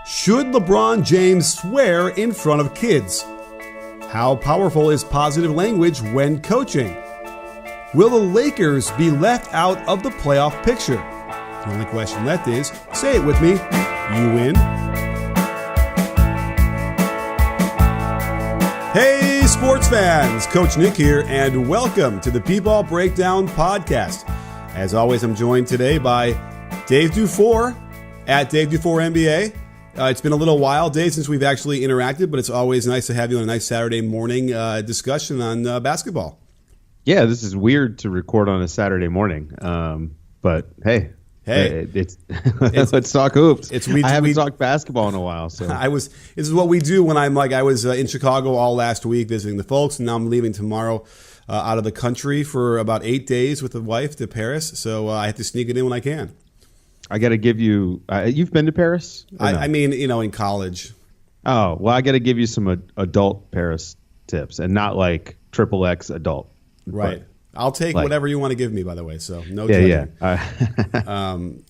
Should LeBron James swear in front of kids? How powerful is positive language when coaching? Will the Lakers be left out of the playoff picture? The only question left is, say it with me, you win. Hey, sports fans, Coach Nick here, and welcome to the P-Ball Breakdown Podcast. As always, I'm joined today by Dave DuFour at Dave DuFour NBA. It's been a little while, Dave, since we've actually interacted, but it's always nice to have you on a nice Saturday morning discussion on basketball. Yeah, this is weird to record on a Saturday morning, but hey, let's talk hoops. I haven't talked basketball in a while, so this is what we do when I was in Chicago all last week visiting the folks, and now I'm leaving tomorrow out of the country for about 8 days with the wife to Paris. So I have to sneak it in when I can. I got to give you. You've been to Paris? No? I mean, in college. Oh well, I got to give you some adult Paris tips, and not like XXX adult. Right. I'll take whatever you want to give me, by the way. So no. Yeah.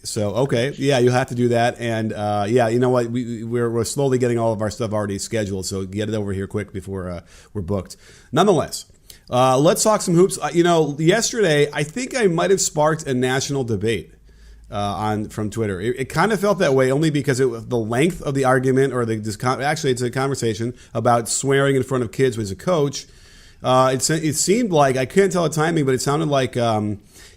So okay, yeah, you'll have to do that, and you know what? We're slowly getting all of our stuff already scheduled, so get it over here quick before we're booked. Nonetheless, let's talk some hoops. Yesterday I think I might have sparked a national debate from Twitter. It kind of felt that way only because the length of the argument, or actually it's a conversation about swearing in front of kids as a coach. It seemed like, I couldn't tell the timing, but it sounded like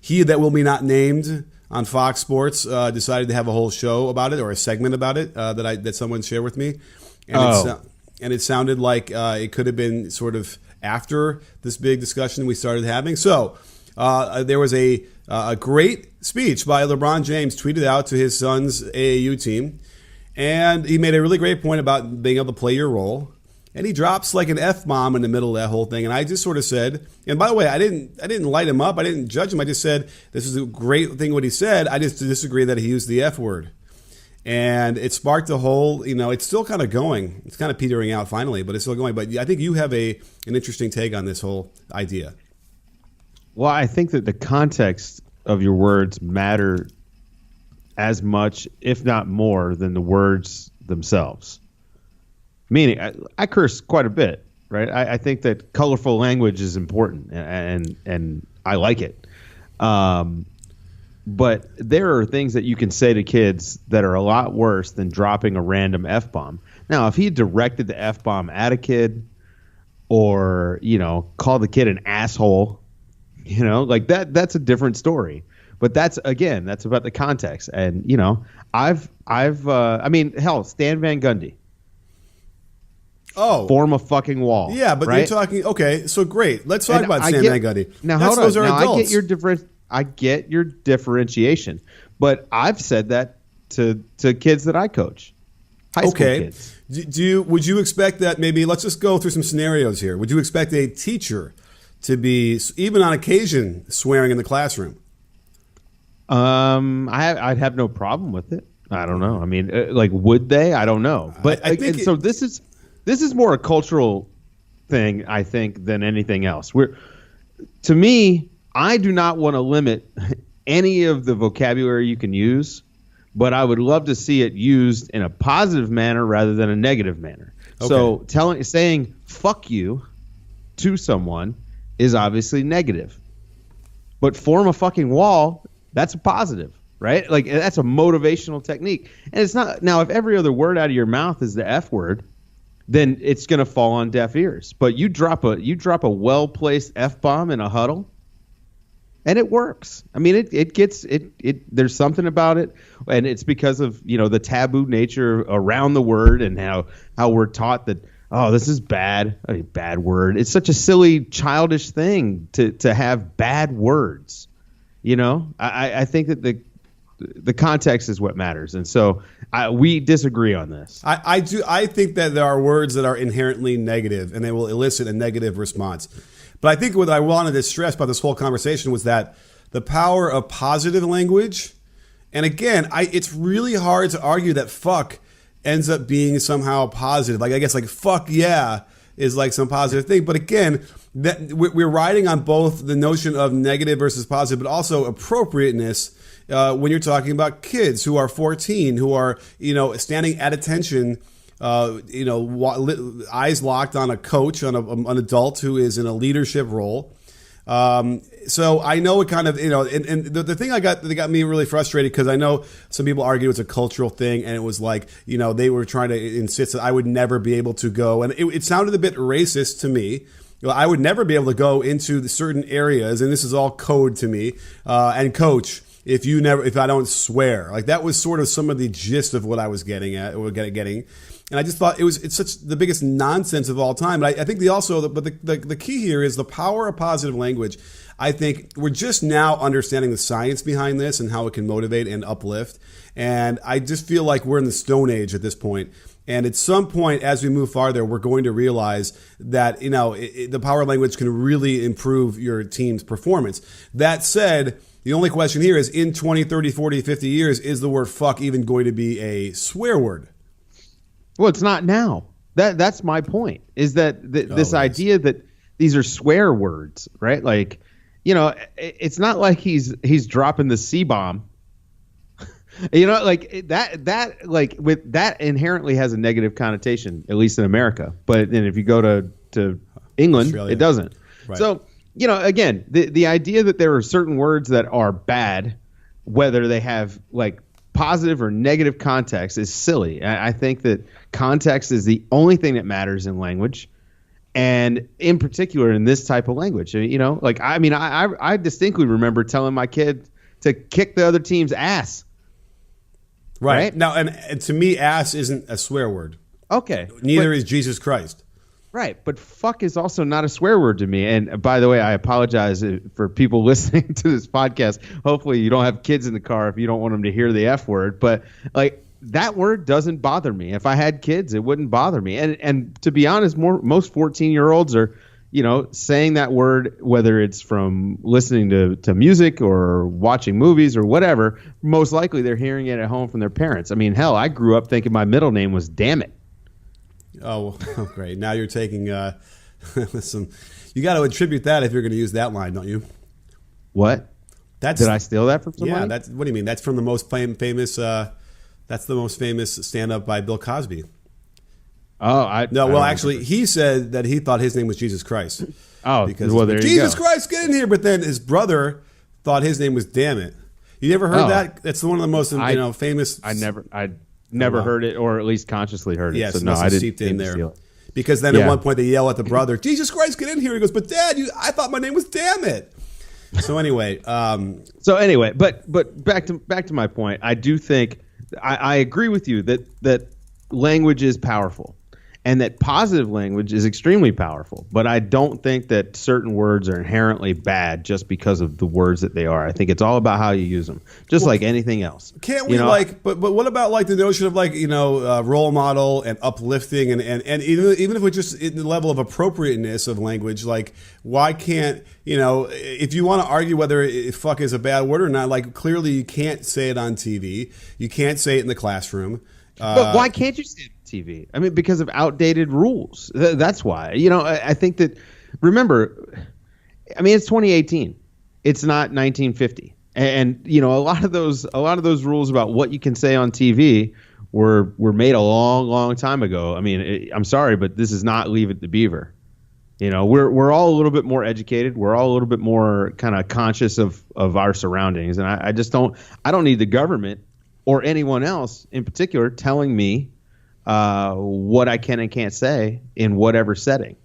he that will be not named on Fox Sports decided to have a whole show about it, or a segment about it that someone shared with me, and it sounded like it could have been sort of after this big discussion we started having. So there was a great speech by LeBron James tweeted out to his son's AAU team, and he made a really great point about being able to play your role. And he drops like an F-bomb in the middle of that whole thing. And I just sort of said, and by the way, I didn't light him up. I didn't judge him. I just said, this is a great thing what he said. I just disagree that he used the F word. And it sparked a whole, it's still kind of going. It's kind of petering out finally, but it's still going. But I think you have an interesting take on this whole idea. Well, I think that the context of your words matter as much, if not more, than the words themselves. Meaning, I curse quite a bit, right? I think that colorful language is important, and I like it. But there are things that you can say to kids that are a lot worse than dropping a random F-bomb. Now, if he directed the F-bomb at a kid, or, called the kid an asshole, like that's a different story. But that's about the context. And, hell, Stan Van Gundy. Oh, form a fucking wall. Yeah, but right? You're talking. Okay, so great. Let's talk about Stan Van Gundy. Now, hold on. Now, I get your differentiation, but I've said that to kids that I coach, high school kids. Would you expect that? Maybe let's just go through some scenarios here. Would you expect a teacher to be, even on occasion, swearing in the classroom? I'd have no problem with it. I don't know. I mean, would they? I don't know. But I think so. This is more a cultural thing, I think, than anything else. To me, I do not want to limit any of the vocabulary you can use, but I would love to see it used in a positive manner rather than a negative manner. Okay. So saying "fuck you" to someone is obviously negative, but form a fucking wall, that's a positive, right? Like, that's a motivational technique. And it's not. Now, if every other word out of your mouth is the F word, then it's going to fall on deaf ears. But you drop a well-placed F-bomb in a huddle, and it works. I mean, there's something about it, and it's because of, the taboo nature around the word, and how we're taught that, oh, this is bad. I mean, bad word. It's such a silly, childish thing to have bad words. I think that the context is what matters, and so we disagree on this. I do. I think that there are words that are inherently negative, and they will elicit a negative response. But I think what I wanted to stress about this whole conversation was that the power of positive language. And again, it's really hard to argue that fuck ends up being somehow positive. Like, I guess, like, fuck yeah is like some positive thing. But again, that we're riding on both the notion of negative versus positive, but also appropriateness when you're talking about kids who are 14, who are, standing at attention, eyes locked on a coach, on an adult who is in a leadership role. So I know it kind of, and the thing that got me really frustrated, because I know some people argue it's a cultural thing, and it was like, they were trying to insist that I would never be able to go, and it sounded a bit racist to me. I would never be able to go into the certain areas, and this is all code to me, and coach, if I don't swear. Like, that was sort of some of the gist of what I was getting at, or getting. And I just thought it's such the biggest nonsense of all time. But I think the key here is the power of positive language. I think we're just now understanding the science behind this and how it can motivate and uplift. And I just feel like we're in the Stone Age at this point. And at some point, as we move farther, we're going to realize that, the power of language can really improve your team's performance. That said, the only question here is, in 20, 30, 40, 50 years, is the word fuck even going to be a swear word? Well, it's not now. That's my point, is that this idea that these are swear words, right? Like, it's not like he's dropping the C-bomb. Like that with that inherently has a negative connotation, at least in America. But then if you go to England, Australia, it doesn't. Right. So, again, the idea that there are certain words that are bad, whether they have like positive or negative context, is silly. I think that context is the only thing that matters in language, and in particular in this type of language. I distinctly remember telling my kid to kick the other team's ass. Right now, and to me, ass isn't a swear word. Okay, neither is Jesus Christ. Right, but fuck is also not a swear word to me. And by the way, I apologize for people listening to this podcast. Hopefully you don't have kids in the car if you don't want them to hear the F word. But like, that word doesn't bother me. If I had kids, it wouldn't bother me. And to be honest, most 14-year-olds are, saying that word, whether it's from listening to music or watching movies or whatever. Most likely they're hearing it at home from their parents. I mean, hell, I grew up thinking my middle name was Damn It. Oh, great. Now you're taking some. You got to attribute that if you're going to use that line, don't you? What? Did I steal that from somebody? Yeah. What do you mean? That's from the most famous. That's the most famous stand-up by Bill Cosby. Oh, actually, he said that he thought his name was Jesus Christ. Oh, because there you Jesus go. Christ, get in here! But then his brother thought his name was Damn It. You never heard that? That's one of the most famous. I never heard it, or at least consciously heard it. Yes, so no, I didn't seeped in there. Because then at one point they yell at the brother, "Jesus Christ, get in here!" He goes, "But Dad, I thought my name was Damn It." So anyway, but back to my point. I do think I agree with you that language is powerful, and that positive language is extremely powerful. But I don't think that certain words are inherently bad just because of the words that they are. I think it's all about how you use them, just like anything else. Can't we but what about like the notion of role model and uplifting and even if we're just in the level of appropriateness of language, like why can't, if you want to argue whether fuck is a bad word or not, like clearly you can't say it on TV. You can't say it in the classroom. But why can't you say it on TV? I mean, because of outdated rules. That's why. I think that, remember, it's 2018. It's not 1950. And a lot of those rules about what you can say on TV were made a long, long time ago. I mean, I'm sorry, but this is not Leave It to Beaver. We're all a little bit more educated. We're all a little bit more kind of conscious of our surroundings. And I don't need the government or anyone else in particular telling me what I can and can't say in whatever setting.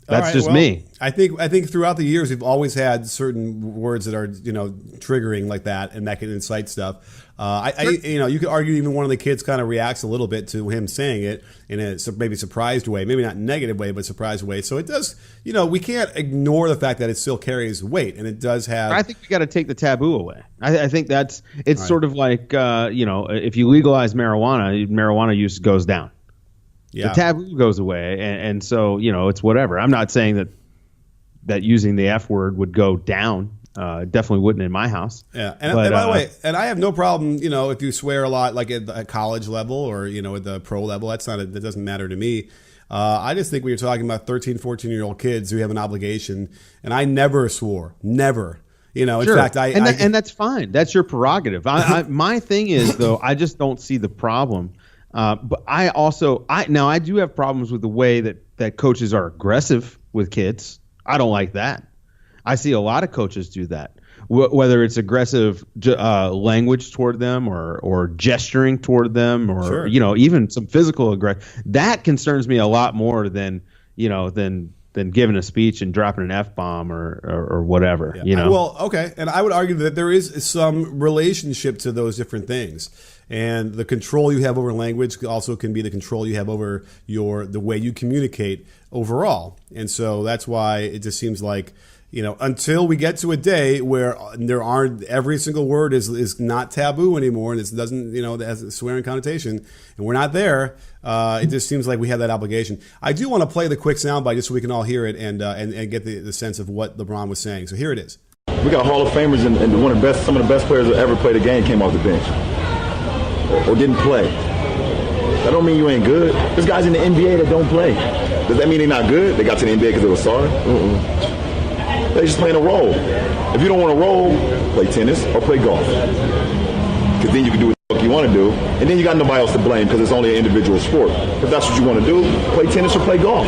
That's me. I think throughout the years we've always had certain words that are triggering like that, and that can incite stuff. You could argue even one of the kids kind of reacts a little bit to him saying it in a maybe surprised way, maybe not negative way, but surprised way. So it does. We can't ignore the fact that it still carries weight, and it does have. I think we got to take the taboo away. I think it's right. Sort of like if you legalize marijuana use goes down. Yeah. The taboo goes away, and so it's whatever. I'm not saying that using the F word would go down. Definitely wouldn't in my house. Yeah, and by the way, and I have no problem. If you swear a lot, like at the college level or at the pro level, that doesn't matter to me. I just think we were talking about 13, 14-year-old kids who have an obligation, and I never swore, never. In fact, and that's fine. That's your prerogative. My thing is, though, I just don't see the problem. But I do have problems with the way that coaches are aggressive with kids. I don't like that. I see a lot of coaches do that. Whether it's aggressive language toward them or gesturing toward them or even some physical aggression, that concerns me a lot more than giving a speech and dropping an F-bomb or whatever. Yeah. Well, okay, and I would argue that there is some relationship to those different things, and the control you have over language also can be the control you have over the way you communicate overall, and so that's why it just seems like. Until we get to a day where every single word is not taboo anymore, and it doesn't, has a swearing connotation, and we're not there, it just seems like we have that obligation. I do want to play the quick soundbite just so we can all hear it and get the sense of what LeBron was saying. So here it is. We got Hall of Famers and some of the best players that ever played a game came off the bench or didn't play. That don't mean you ain't good. There's guys in the NBA that don't play. Does that mean they're not good? They got to the NBA because they were sorry? They're just playing a role. If you don't want to roll, play tennis or play golf. Because then you can do what the fuck you want to do. And then you got nobody else to blame because it's only an individual sport. If that's what you want to do, play tennis or play golf.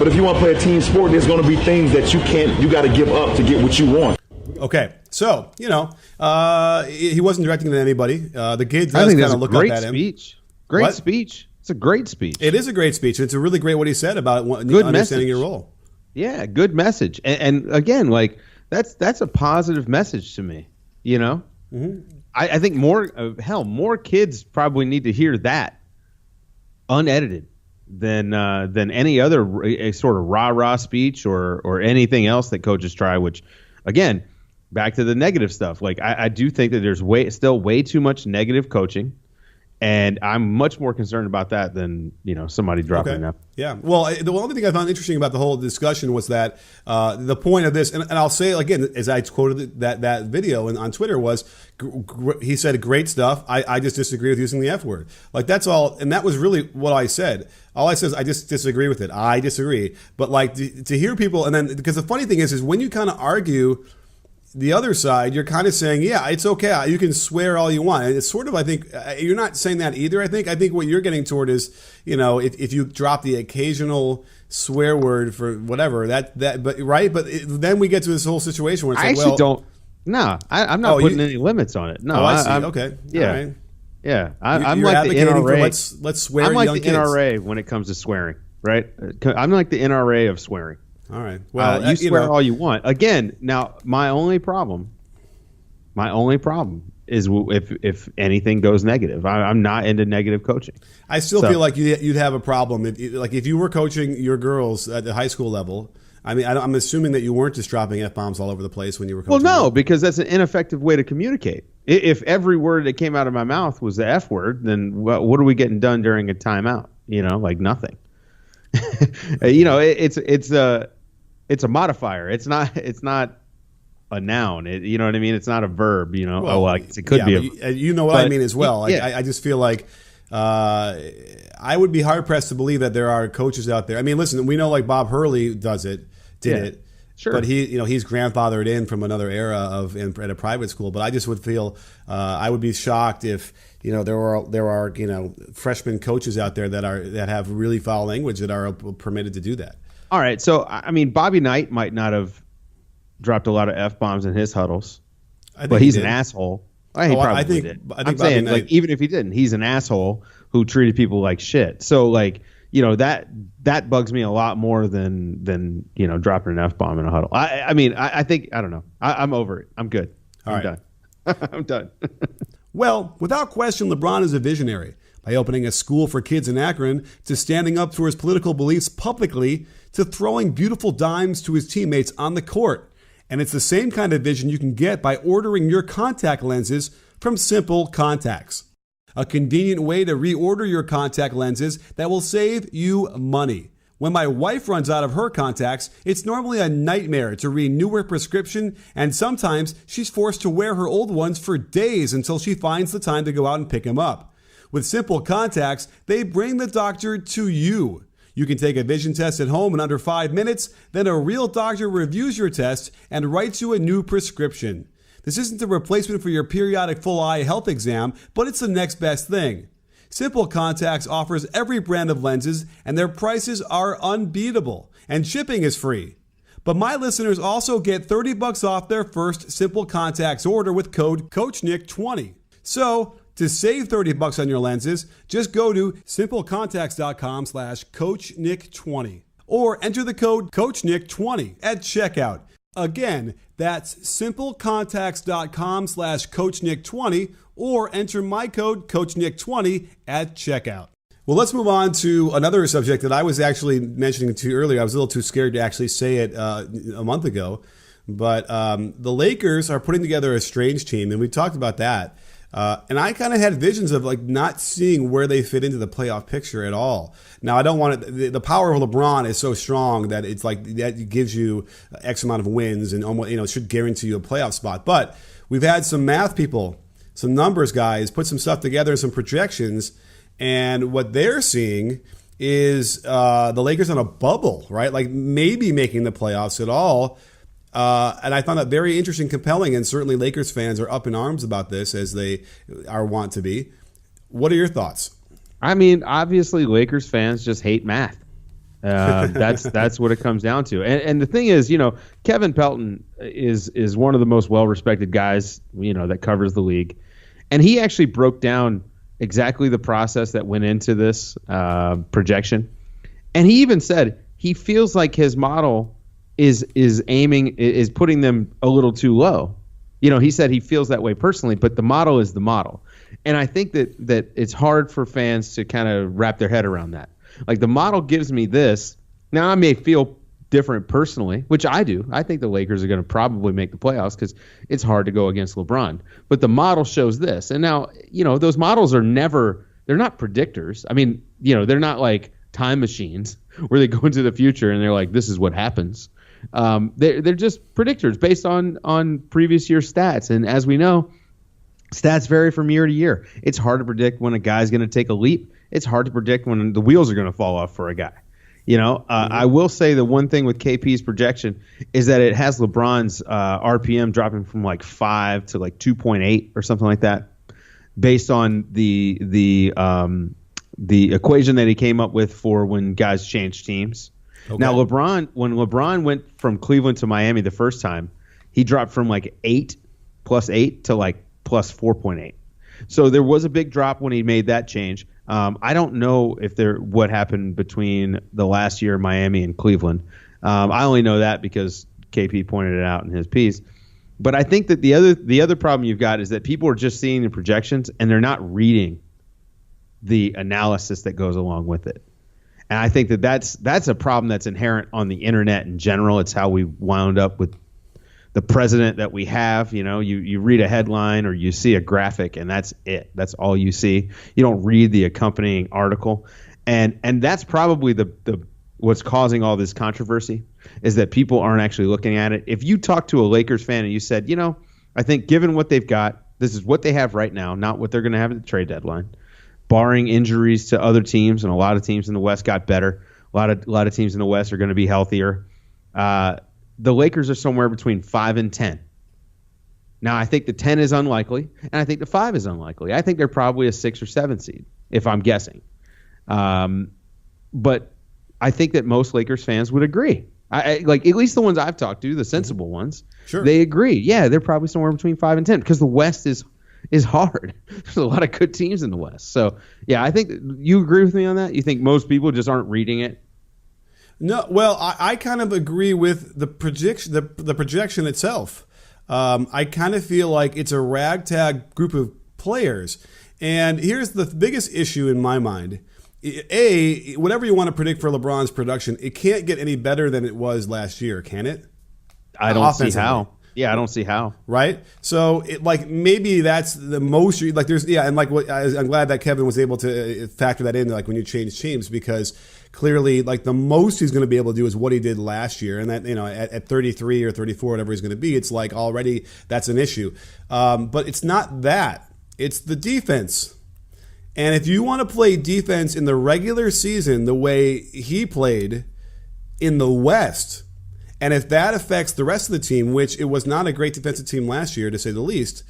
But if you want to play a team sport, there's going to be things that you got to give up to get what you want. Okay, so, he wasn't directing it at anybody. The kid does kind of look up at him. Great speech. It's a great speech. It is a great speech. It's a really great what he said about understanding your role. Yeah, good message. And again, like that's a positive message to me. Mm-hmm. I think more kids probably need to hear that unedited than any other sort of rah-rah speech or anything else that coaches try. Which, again, back to the negative stuff. Like I do think that there's still way too much negative coaching. And I'm much more concerned about that than somebody dropping an F. Yeah. Well, the only thing I found interesting about the whole discussion was that the point of this, and I'll say again, as I quoted that video on Twitter, was he said great stuff. I just disagree with using the F word. Like that's all, and that was really what I said. All I said is I just disagree with it. I disagree. But like to hear people, and then because the funny thing is when you kind of argue the other side, you're kind of saying, yeah, it's okay. You can swear all you want. And it's sort of, I think, you're not saying that either. I think what you're getting toward is, if you drop the occasional swear word for whatever, but right. But then we get to this whole situation where it's I'm not putting any limits on it. No, I see. Okay. Yeah. All right. Yeah. I'm like the NRA. Let's swear. I'm like young the kids. NRA when it comes to swearing, right? I'm like the NRA of swearing. All right. Well, you swear all you want. Again, now my only problem is if anything goes negative. I'm not into negative coaching. I still feel like you'd have a problem if you were coaching your girls at the high school level. I mean, I'm assuming that you weren't just dropping F-bombs all over the place when you were coaching. Well, no, because that's an ineffective way to communicate. If every word that came out of my mouth was the F word, then what are we getting done during a timeout? Like nothing. It's a modifier. It's not a noun. You know what I mean? It's not a verb. Well, it could be. You know what I mean as well. I just feel like I would be hard pressed to believe that there are coaches out there. I mean, listen, we know like Bob Hurley did it. Sure. But he's grandfathered in from another era at a private school. But I just would feel I would be shocked if there are freshman coaches out there that have really foul language that are permitted to do that. All right, so I mean, Bobby Knight might not have dropped a lot of F-bombs in his huddles, but he's an asshole. He probably did. I'm saying, like, even if he didn't, he's an asshole who treated people like shit. So, like, that bugs me a lot more than dropping an F-bomb in a huddle. I mean, I think, I don't know. I'm over it. I'm good. I'm done. I'm done. Well, without question, LeBron is a visionary. By opening a school for kids in Akron, to standing up for his political beliefs publicly, to throwing beautiful dimes to his teammates on the court. And it's the same kind of vision you can get by ordering your contact lenses from Simple Contacts. A convenient way to reorder your contact lenses that will save you money. When my wife runs out of her contacts, it's normally a nightmare to renew her prescription, and sometimes she's forced to wear her old ones for days until she finds the time to go out and pick them up. With Simple Contacts, they bring the doctor to you. You can take a vision test at home in under 5 minutes, then a real doctor reviews your test and writes you a new prescription. This isn't a replacement for your periodic full eye health exam, but it's the next best thing. Simple Contacts offers every brand of lenses, and their prices are unbeatable, and shipping is free. But my listeners also get $30 off their first Simple Contacts order with code CoachNick20. So, to save $30 on your lenses, just go to simplecontacts.com/CoachNick20 or enter the code CoachNick20 at checkout. Again, that's simplecontacts.com/CoachNick20 or enter my code CoachNick20 at checkout. Well, let's move on to another subject that I was actually mentioning to you earlier. I was a little too scared to actually say it a month ago, but the Lakers are putting together a strange team, and we talked about that. And I kind of had visions of like not seeing where they fit into the playoff picture at all. Now, I don't want it. The power of LeBron is so strong that it's like that gives you X amount of wins and almost, it should guarantee you a playoff spot. But we've had some math people, some numbers guys, put some stuff together, some projections, and what they're seeing is the Lakers on a bubble, right? Like maybe making the playoffs at all. And I found that very interesting, compelling, and certainly Lakers fans are up in arms about this as they are wont to be. What are your thoughts? I mean, obviously Lakers fans just hate math. That's what it comes down to. And the thing is, Kevin Pelton is one of the most well-respected guys, that covers the league. And he actually broke down exactly the process that went into this projection. And he even said he feels like his model is putting them a little too low. He said he feels that way personally, but the model is the model. And I think that it's hard for fans to kind of wrap their head around that. Like the model gives me this. Now I may feel different personally, which I do. I think the Lakers are going to probably make the playoffs because it's hard to go against LeBron. But the model shows this. And now, those models they're not predictors. I mean, they're not like time machines where they go into the future and they're like, this is what happens. They're just predictors based on previous year stats. And as we know, stats vary from year to year. It's hard to predict when a guy's going to take a leap. It's hard to predict when the wheels are going to fall off for a guy. I will say the one thing with KP's projection is that it has LeBron's RPM dropping from like 5 to like 2.8 or something like that, based on the equation that he came up with for when guys change teams. Okay. Now, when LeBron went from Cleveland to Miami the first time, he dropped from like +8 to like +4.8. So there was a big drop when he made that change. I don't know what happened between the last year Miami and Cleveland. I only know that because KP pointed it out in his piece. But I think that the other problem you've got is that people are just seeing the projections and they're not reading the analysis that goes along with it. And I think that's a problem that's inherent on the internet in general. It's how we wound up with the president that we have. You read a headline or you see a graphic and that's it. That's all you see. You don't read the accompanying article. And that's probably the what's causing all this controversy is that people aren't actually looking at it. If you talk to a Lakers fan and you said, I think given what they've got, this is what they have right now, not what they're going to have at the trade deadline. Barring injuries to other teams, and a lot of teams in the West got better. A lot of teams in the West are going to be healthier. The Lakers are somewhere between 5 and 10. Now, I think the 10 is unlikely, and I think the 5 is unlikely. I think they're probably a 6 or 7 seed, if I'm guessing. But I think that most Lakers fans would agree. Like at least the ones I've talked to, the sensible ones, sure, they agree. Yeah, they're probably somewhere between 5 and 10 because the West is hard. There's a lot of good teams in the West. So, yeah, I think you agree with me on that? You think most people just aren't reading it? No, well, I kind of agree with the projection, the projection itself. I kind of feel like it's a ragtag group of players. And here's the biggest issue in my mind. Whatever you want to predict for LeBron's production, it can't get any better than it was last year, can it? I don't see how. Yeah, I don't see how. Right? So, maybe that's the most. And I'm glad that Kevin was able to factor that in, like when you change teams, because clearly, like the most he's going to be able to do is what he did last year, and that at 33 or 34, whatever he's going to be, it's like already that's an issue. But it's not that; it's the defense. And if you want to play defense in the regular season the way he played in the West, and if that affects the rest of the team, which it was not a great defensive team last year, to say the least,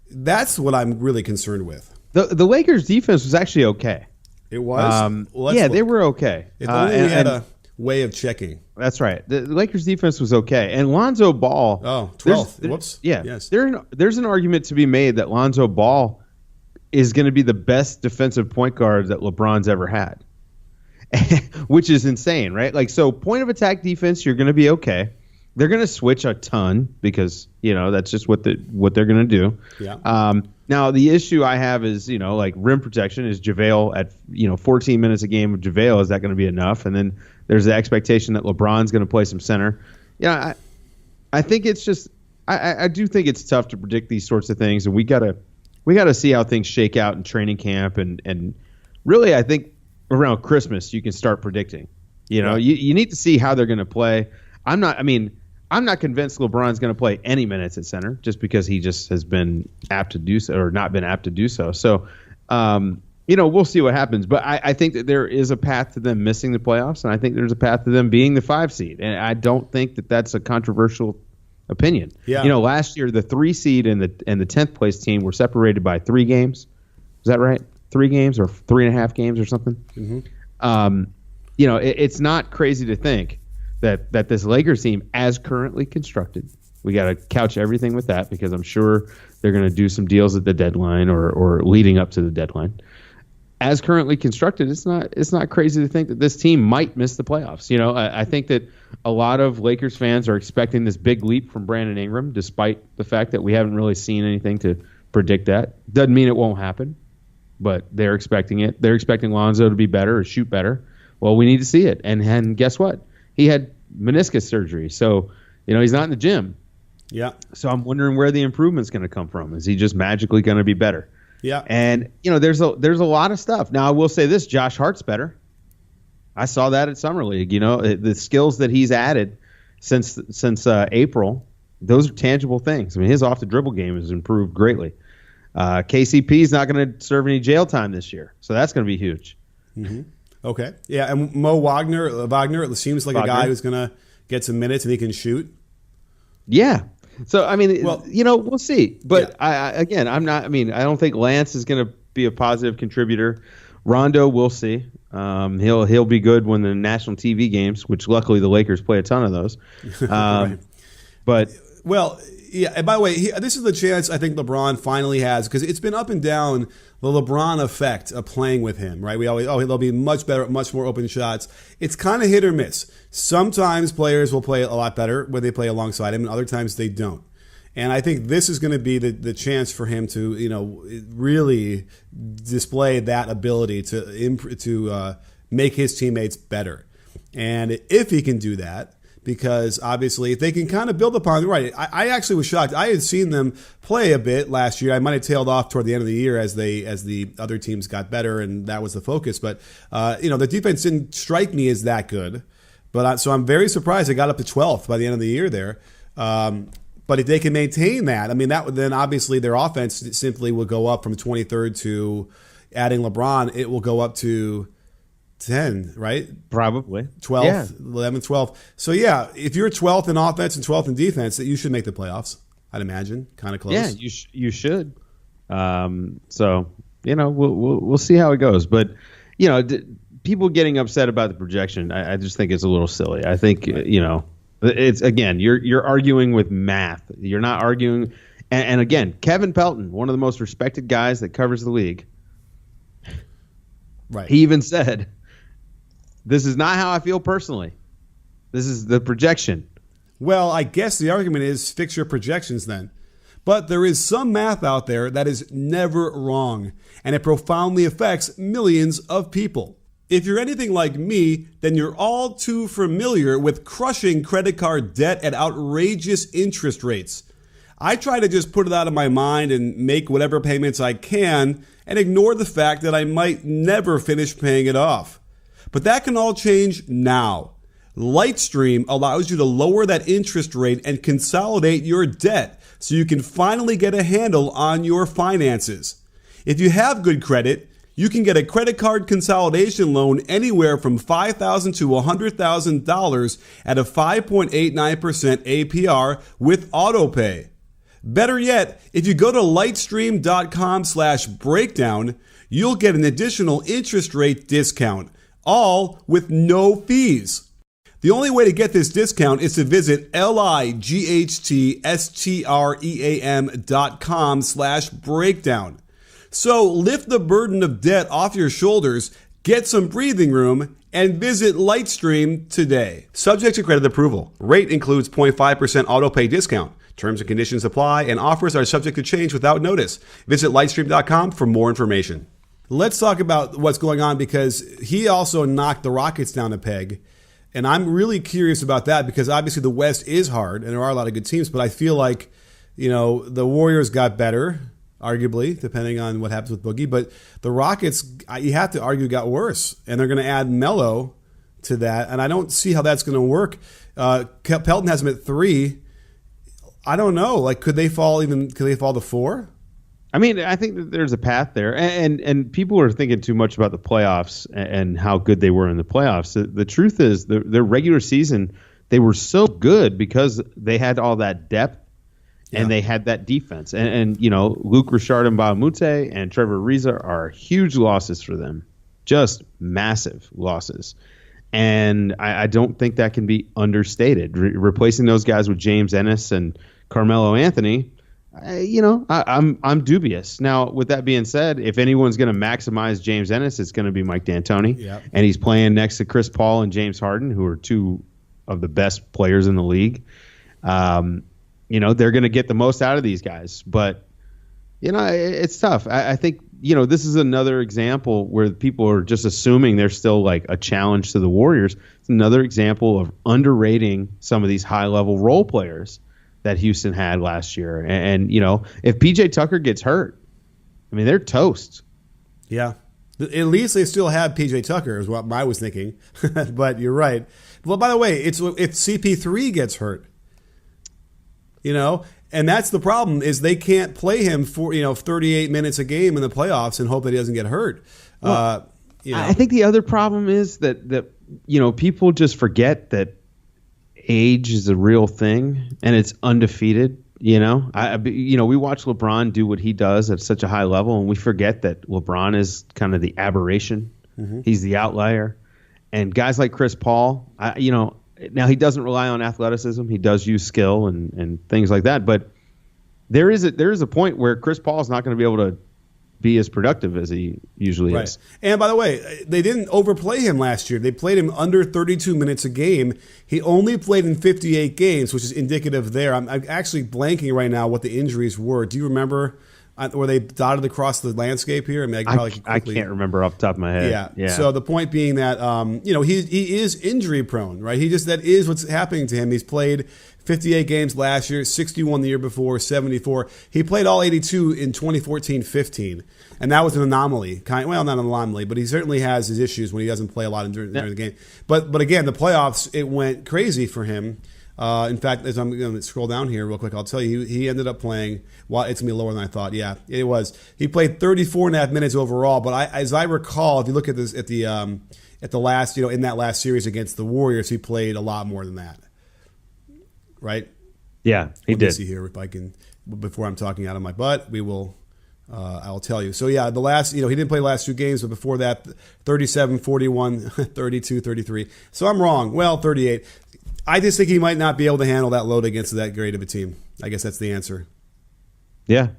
that's what I'm really concerned with. The Lakers' defense was actually okay. It was? They were okay. If only we had a way of checking. That's right. The Lakers' defense was okay. And Lonzo Ball. Oh, 12th. Whoops. Yeah. Yes. There's an argument to be made that Lonzo Ball is going to be the best defensive point guard that LeBron's ever had, which is insane, right? Like, so point of attack defense, you're going to be okay. They're going to switch a ton because, that's just what they're going to do. Yeah. Now, the issue I have is, like rim protection. Is JaVale at, 14 minutes a game with JaVale, is that going to be enough? And then there's the expectation that LeBron's going to play some center. Yeah, I think it's just I do think it's tough to predict these sorts of things, and we gotta see how things shake out in training camp, and really I think around Christmas you can start predicting. Right. You need to see how they're going to play. I'm not convinced LeBron's going to play any minutes at center just because he just has been apt to do so or not been apt to do so. So, we'll see what happens. But I think that there is a path to them missing the playoffs, and I think there's a path to them being the 5 seed. And I don't think that that's a controversial opinion. Yeah. Last year the 3 seed and the 10th place team were separated by 3 games. Is that right? 3 games or 3.5 games or something? Mm-hmm. It's not crazy to think that this Lakers team, as currently constructed, we got to couch everything with that because I'm sure they're going to do some deals at the deadline or leading up to the deadline. As currently constructed, it's not crazy to think that this team might miss the playoffs. I think that a lot of Lakers fans are expecting this big leap from Brandon Ingram, despite the fact that we haven't really seen anything to predict that. Doesn't mean it won't happen, but they're expecting it. They're expecting Lonzo to be better or shoot better. Well, we need to see it. And guess what? He had meniscus surgery, so he's not in the gym. Yeah. So I'm wondering where the improvement's going to come from. Is he just magically going to be better? Yeah. And there's a lot of stuff. Now I will say this: Josh Hart's better. I saw that at Summer League. The skills that he's added since April, those are tangible things. I mean, his off the dribble game has improved greatly. KCP is not going to serve any jail time this year, so that's going to be huge. Mm-hmm. Okay. Yeah, and Mo Wagner, it seems like a guy who's going to get some minutes and he can shoot. Yeah. So, I mean, we'll see. But yeah. I don't think Lance is going to be a positive contributor. Rondo, we'll see. He'll be good when the national TV games, which luckily the Lakers play a ton of those. Right. But well, yeah. And by the way, this is the chance I think LeBron finally has, because it's been up and down, the LeBron effect of playing with him, right? We always, there'll be much better, much more open shots. It's kind of hit or miss. Sometimes players will play a lot better when they play alongside him, and other times they don't. And I think this is going to be the chance for him to, really display that ability to make his teammates better. And if he can do that, because obviously if they can kind of build upon, right, I actually was shocked. I had seen them play a bit last year. I might have tailed off toward the end of the year as the other teams got better, and that was the focus. But, the defense didn't strike me as that good. But so I'm very surprised they got up to 12th by the end of the year there. But if they can maintain that, I mean, that would then obviously their offense simply will go up from 23rd to adding LeBron. It will go up to 10, right? Probably 12th, yeah. 11th, 12th. So yeah, if you're 12th in offense and 12th in defense, that you should make the playoffs. I'd imagine, kind of close. Yeah, you should. So we'll see how it goes. But people getting upset about the projection, I just think it's a little silly. I think it's, again, you're arguing with math. You're not arguing. And again, Kevin Pelton, one of the most respected guys that covers the league, right? He even said, "This is not how I feel personally. This is the projection." Well, I guess the argument is fix your projections then. But there is some math out there that is never wrong, and it profoundly affects millions of people. If you're anything like me, then you're all too familiar with crushing credit card debt at outrageous interest rates. I try to just put it out of my mind and make whatever payments I can and ignore the fact that I might never finish paying it off. But that can all change now. LightStream allows you to lower that interest rate and consolidate your debt so you can finally get a handle on your finances. If you have good credit, You can get a credit card consolidation loan anywhere from $5,000 to $100,000 at a 5.89% APR with autopay. Better yet, if you go to lightstream.com/breakdown, you'll get an additional interest rate discount, all with no fees. The only way to get this discount is to visit lightstream.com/breakdown. So lift the burden of debt off your shoulders, get some breathing room, and visit LightStream today. Subject to credit approval. Rate includes 0.5% autopay discount. Terms and conditions apply, and offers are subject to change without notice. Visit lightstream.com for more information. Let's talk about what's going on, because he also knocked the Rockets down a peg. And I'm really curious about that, because obviously the West is hard and there are a lot of good teams, but I feel like, the Warriors got better, arguably, depending on what happens with Boogie. But the Rockets, you have to argue, got worse. And they're going to add Melo to that. And I don't see how that's going to work. Pelton has them at 3. I don't know. Like, could they fall to 4? I mean, I think that there's a path there, and people are thinking too much about the playoffs and how good they were in the playoffs. The truth is, their regular season, they were so good because they had all that depth and they had that defense. And Luke Richard and Mbamute and Trevor Ariza are huge losses for them, just massive losses. And I don't think that can be understated. Replacing those guys with James Ennis and Carmelo Anthony, I'm dubious. Now, with that being said, if anyone's going to maximize James Ennis, it's going to be Mike D'Antoni. Yep. And he's playing next to Chris Paul and James Harden, who are two of the best players in the league. They're going to get the most out of these guys. But, it's tough. I think, this is another example where people are just assuming they're still like a challenge to the Warriors. It's another example of underrating some of these high-level role players that Houston had last year. And if PJ Tucker gets hurt, I mean, they're toast. Yeah. At least they still have PJ Tucker, is what I was thinking. But you're right. Well, by the way, it's if CP3 gets hurt, and that's the problem, is they can't play him for 38 minutes a game in the playoffs and hope that he doesn't get hurt. Well, I think the other problem is that people just forget that age is a real thing and it's undefeated. We watch LeBron do what he does at such a high level, and we forget that LeBron is kind of the aberration. Mm-hmm. He's the outlier. And guys like Chris Paul, now he doesn't rely on athleticism. He does use skill and things like that. But there is a point where Chris Paul is not going to be able to be as productive as he usually is. And by the way, they didn't overplay him last year. They played him under 32 minutes a game. He only played in 58 games, which is indicative there. I'm actually blanking right now what the injuries were. Do you remember? Were they dotted across the landscape here? I mean, I can't remember off the top of my head. Yeah. So the point being that he is injury prone, right? That is what's happening to him. He's played 58 games last year, 61 the year before, 74. He played all 82 in 2014-15, and that was an anomaly. Not an anomaly, but he certainly has his issues when he doesn't play a lot during the game. But again, the playoffs, it went crazy for him. In fact, as I'm going to scroll down here real quick, I'll tell you, he ended up playing, well, it's going to be lower than I thought. Yeah, it was. He played 34 and a half minutes overall, but as I recall, if you look at this at the last, in that last series against the Warriors, he played a lot more than that. Right? Yeah, he did. See here if I can, before I'm talking out of my butt, I'll tell you. So yeah, the last, he didn't play the last 2 games, but before that, 37, 41, 32, 33. So I'm wrong. Well, 38. I just think he might not be able to handle that load against that great of a team. I guess that's the answer. Yeah.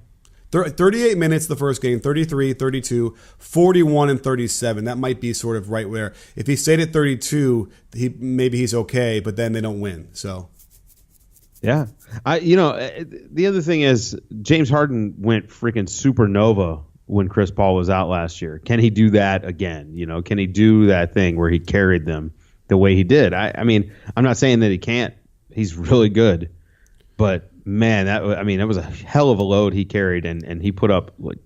38 minutes the first game, 33, 32, 41, and 37. That might be sort of right where, if he stayed at 32, maybe he's okay, but then they don't win. So. Yeah. The other thing is James Harden went freaking supernova when Chris Paul was out last year. Can he do that again? Can he do that thing where he carried them the way he did? I mean, I'm not saying that he can't. He's really good. But, man, that was a hell of a load he carried, and he put up like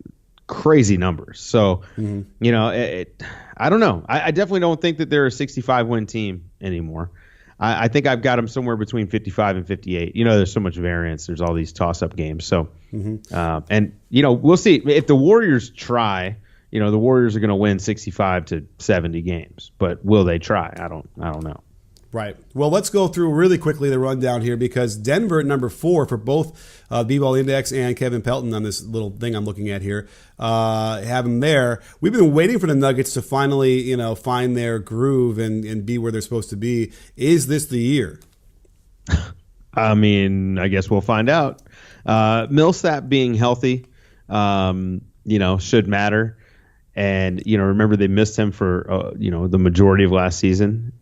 crazy numbers. So, I don't know. I definitely don't think that they're a 65-win team anymore. I think I've got them somewhere between 55 and 58. There's so much variance. There's all these toss-up games. So, and we'll see. If the Warriors try, the Warriors are going to win 65 to 70 games, but will they try? I don't know. Right. Well, let's go through really quickly the rundown here because Denver at number 4 for both B-Ball Index and Kevin Pelton on this little thing I'm looking at here, have them there. We've been waiting for the Nuggets to finally, find their groove and be where they're supposed to be. Is this the year? I mean, I guess we'll find out. Millsap being healthy, should matter. And, remember they missed him for, the majority of last season.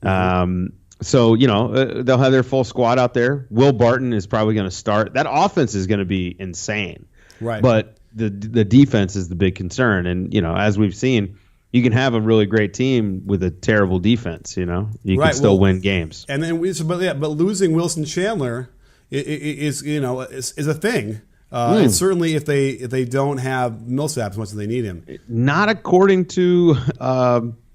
So, they'll have their full squad out there. Will Barton is probably going to start. That offense is going to be insane. Right. But the defense is the big concern. And, as we've seen, you can have a really great team with a terrible defense, You can still win games. And then but losing Wilson Chandler is a thing. And certainly if they don't have Millsap as much as they need him. Not according to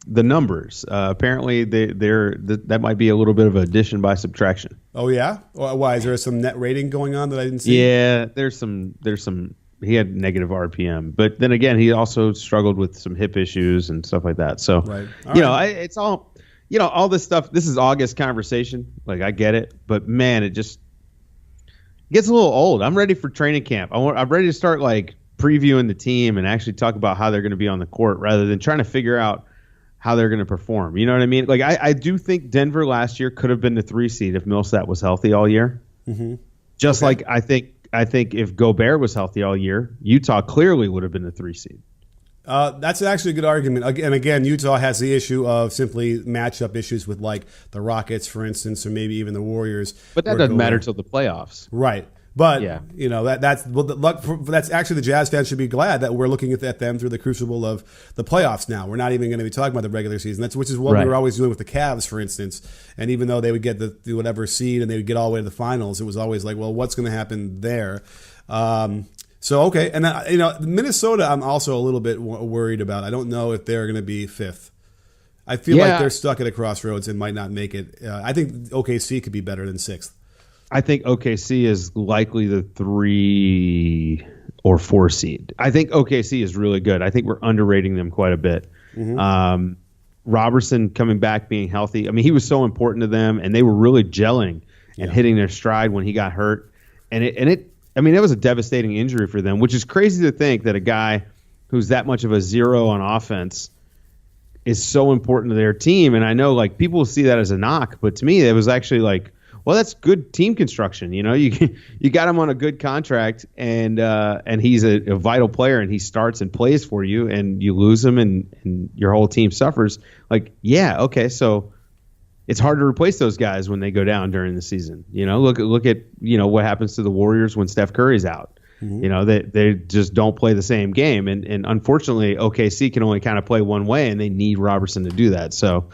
the numbers. Apparently, that might be a little bit of addition by subtraction. Oh yeah, why is there some net rating going on that I didn't see? Yeah, there's some. He had negative RPM, but then again, he also struggled with some hip issues and stuff like that. So, right. It's all, all this stuff. This is August conversation. Like I get it, but man, it just gets a little old. I'm ready for training camp. I'm ready to start like previewing the team and actually talk about how they're going to be on the court rather than trying to figure out how they're going to perform. You know what I mean? Like I do think Denver last year could have been the 3 seed if Millsap was healthy all year. Mm-hmm. Just like I think if Gobert was healthy all year, Utah clearly would have been the 3 seed. That's actually a good argument. And again, Utah has the issue of simply matchup issues with like the Rockets, for instance, or maybe even the Warriors. But that doesn't matter till the playoffs. Right. But, yeah. That's actually the Jazz fans should be glad that we're looking at them through the crucible of the playoffs now. We're not even going to be talking about the regular season. Which is what we were always doing with the Cavs, for instance. And even though they would get the whatever seed and they would get all the way to the finals, it was always like, well, what's going to happen there? So, okay. And then, Minnesota, I'm also a little bit worried about. I don't know if they're going to be 5th. I feel like they're stuck at a crossroads and might not make it. I think OKC could be better than 6th. I think OKC is likely the 3 or 4 seed. I think OKC is really good. I think we're underrating them quite a bit. Mm-hmm. Robertson coming back, being healthy. I mean, he was so important to them, and they were really gelling and hitting their stride when he got hurt. And it was a devastating injury for them, which is crazy to think that a guy who's that much of a zero on offense is so important to their team. And I know like people will see that as a knock, but to me, it was actually like, well, that's good team construction. You got him on a good contract, and he's a vital player, and he starts and plays for you, and you lose him, and your whole team suffers. Like, yeah, okay, so it's hard to replace those guys when they go down during the season. Look at what happens to the Warriors when Steph Curry's out. Mm-hmm. They just don't play the same game, and unfortunately, OKC can only kind of play one way, and they need Robertson to do that. So.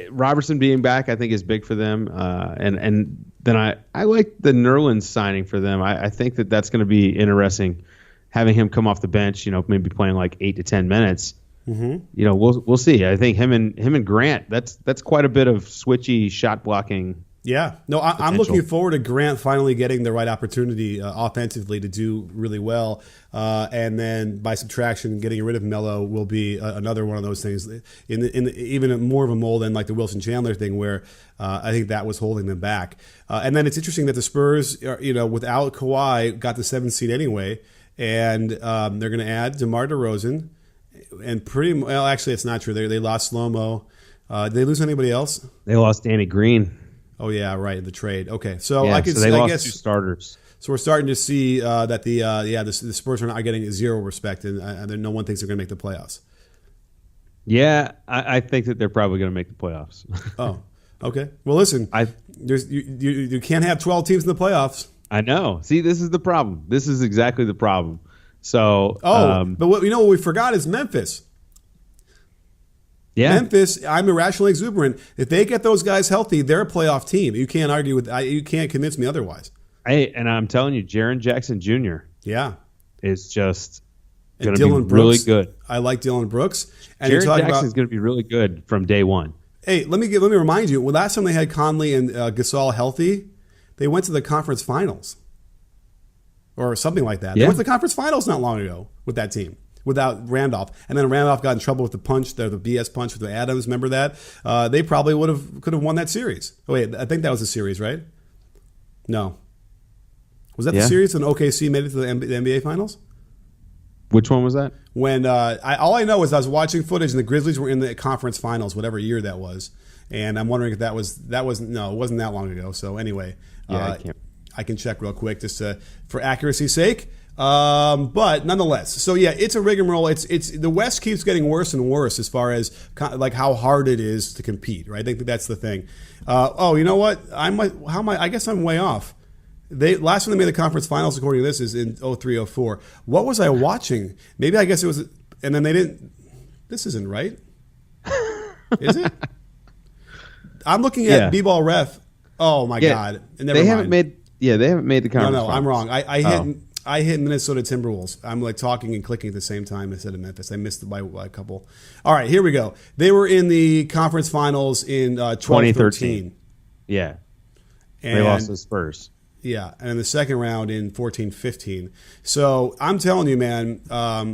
Robertson being back, I think, is big for them. And then I like the Nerlens signing for them. I think that's going to be interesting, having him come off the bench, maybe playing like 8 to 10 minutes. Mm-hmm. We'll see. I think him and Grant, that's quite a bit of switchy shot blocking. Yeah. No, I'm looking forward to Grant finally getting the right opportunity offensively to do really well. And then by subtraction, getting rid of Melo will be another one of those things in even more of a mold than like the Wilson Chandler thing where I think that was holding them back. And then it's interesting that the Spurs, without Kawhi, got the 7th seed anyway. And they're going to add DeMar DeRozan. And actually, it's not true. They lost Slow-Mo. Did they lose anybody else? They lost Danny Green. Oh yeah, right, in the trade. Okay, so I guess 2 starters. So we're starting to see that the Spurs are not getting zero respect, and no one thinks they're going to make the playoffs. Yeah, I think that they're probably going to make the playoffs. Oh, okay. Well, listen, you can't have 12 teams in the playoffs. I know. See, this is the problem. This is exactly the problem. So, but what we forgot is Memphis. Yeah. Memphis, I'm irrationally exuberant. If they get those guys healthy, they're a playoff team. You can't argue with. You can't convince me otherwise. And I'm telling you, Jaren Jackson Jr. is just going to be really good. I like Dylan Brooks. And Jaren Jackson is going to be really good from day one. Hey, let me remind you. Well, last time they had Conley and Gasol healthy, they went to the conference finals or something like that. They went to the conference finals not long ago with that team. without Randolph. And then Randolph got in trouble with the BS punch with the Adams. Remember that? They probably could have won that series. Oh, wait, I think that was the series, right? No. Was that the series when OKC made it to the NBA Finals? Which one was that? When all I know is I was watching footage and the Grizzlies were in the conference finals, whatever year that was. And I'm wondering if that was no, it wasn't that long ago. So anyway, I can check real quick just for accuracy's sake. But nonetheless, so yeah, it's a rigmarole. It's the West keeps getting worse and worse as far as like how hard it is to compete, right? I think that's the thing. You know what? I guess I'm way off. Last time they made the conference finals, according to this, is in 03-04. What was I watching? Maybe I guess it was, and then they didn't. This isn't right, is it? I'm looking at B-ball ref. Oh my God! They haven't made the conference. No, I'm wrong. I hit Minnesota Timberwolves. I'm like talking and clicking at the same time instead of Memphis. I missed it by a couple. All right, here we go. They were in the conference finals in 2013. Yeah. And they lost to the Spurs. Yeah, and in the second round in 14-15. So I'm telling you, man,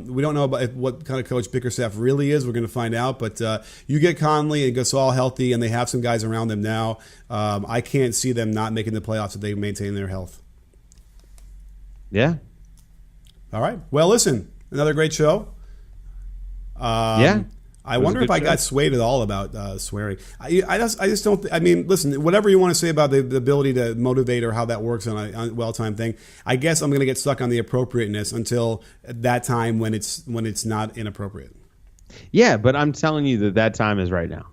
we don't know about what kind of coach Bickerstaff really is. We're going to find out. But you get Conley and Gasol healthy, and they have some guys around them now. I can't see them not making the playoffs if they maintain their health. Yeah. All right. Well, listen, another great show. I wonder if I got swayed at all about swearing. I just don't. I mean, listen, whatever you want to say about the ability to motivate or how that works on a well-timed thing, I guess I'm going to get stuck on the appropriateness until that time when it's not inappropriate. Yeah, but I'm telling you that time is right now.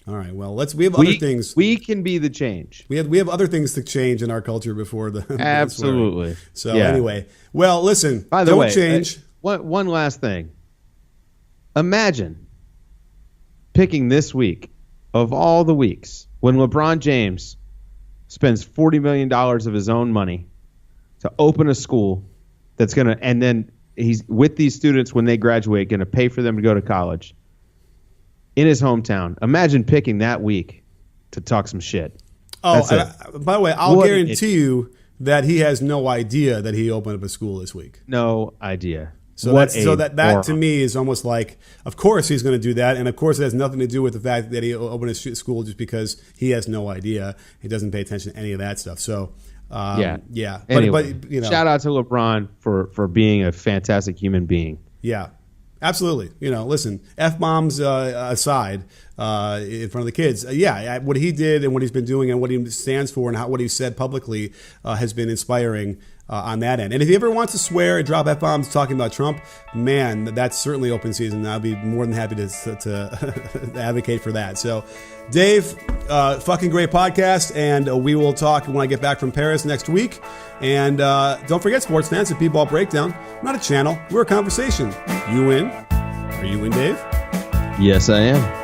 All right. Well, we have other things. We can be the change. We have other things to change in our culture before the absolutely. So anyway, well, listen. By the way, change. One last thing. Imagine picking this week of all the weeks when LeBron James spends $40 million of his own money to open a school that's going to, and then he's with these students when they graduate, going to pay for them to go to college in his hometown. Imagine picking that week to talk some shit. Oh, by the way, I'll guarantee you that he has no idea that he opened up a school this week. No idea. So that to me is almost like, of course he's going to do that, and of course it has nothing to do with the fact that he opened a school just because he has no idea. He doesn't pay attention to any of that stuff. So yeah. Anyway, but you know, shout out to LeBron for being a fantastic human being. Yeah, absolutely. You know, listen, F-bombs aside, in front of the kids, what he did and what he's been doing and what he stands for and what he said publicly has been inspiring. On that end. And if he ever wants to swear and drop F-bombs talking about Trump, man, that's certainly open season. I'll be more than happy to advocate for that. So, Dave, fucking great podcast, and we will talk when I get back from Paris next week. And don't forget, sports fans, at B-Ball Breakdown, we're not a channel, we're a conversation. You in? Are you in, Dave? Yes, I am.